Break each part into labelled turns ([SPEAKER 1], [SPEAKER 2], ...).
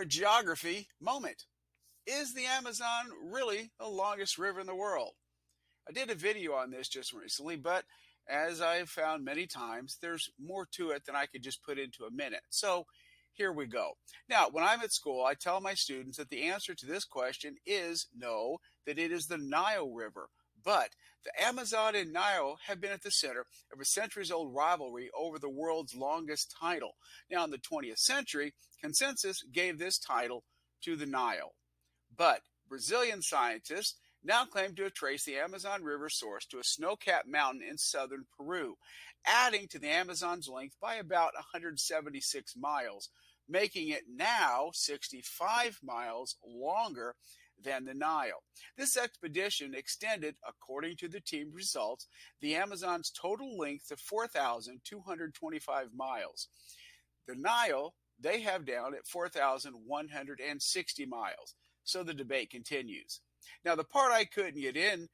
[SPEAKER 1] a geography moment. Is the Amazon really the longest river in the world? I did a video on this just recently, but as I've found many times, there's more to it than I could just put into a minute. So here we go. Now, when I'm at school, I tell my students that the answer to this question is no, that it is the Nile River. But the Amazon and Nile have been at the center of a centuries-old rivalry over the world's longest title. Now, in the 20th century, consensus gave this title to the Nile. But Brazilian scientists now claim to have traced the Amazon River source to a snow-capped mountain in southern Peru, adding to the Amazon's length by about 176 miles, making it now 65 miles longer than the Nile. This expedition extended, according to the team results, the Amazon's total length to 4,225 miles. The Nile they have down at 4,160 miles. So the debate continues. Now, the part I couldn't get in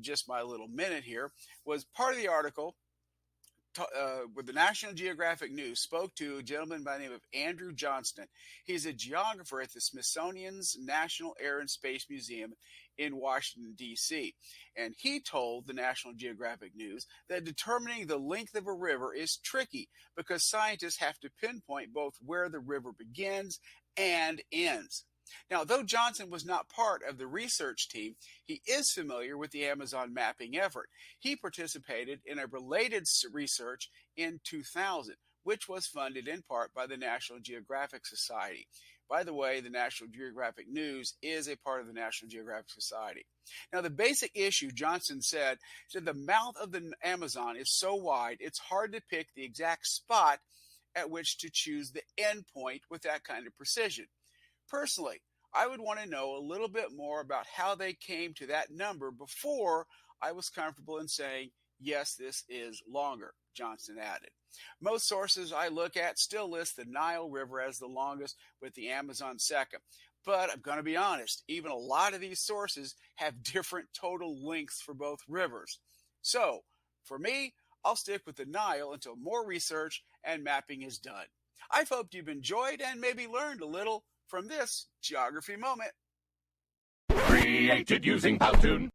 [SPEAKER 1] just my little minute here was part of the article where the National Geographic News spoke to a gentleman by the name of Andrew Johnston. He's a geographer at the Smithsonian's National Air and Space Museum in Washington, D.C. And he told the National Geographic News that determining the length of a river is tricky because scientists have to pinpoint both where the river begins and ends. Now, though Johnson was not part of the research team, he is familiar with the Amazon mapping effort. He participated in a related research in 2000, which was funded in part by the National Geographic Society. By the way, the National Geographic News is a part of the National Geographic Society. Now, the basic issue, Johnson said the mouth of the Amazon is so wide, it's hard to pick the exact spot at which to choose the end point with that kind of precision. Personally, I would want to know a little bit more about how they came to that number before I was comfortable in saying, yes, this is longer, Johnson added. Most sources I look at still list the Nile River as the longest, with the Amazon second. But I'm going to be honest, even a lot of these sources have different total lengths for both rivers. So, for me, I'll stick with the Nile until more research and mapping is done. I've hoped you've enjoyed and maybe learned a little from this geography moment.
[SPEAKER 2] Created using Powtoon.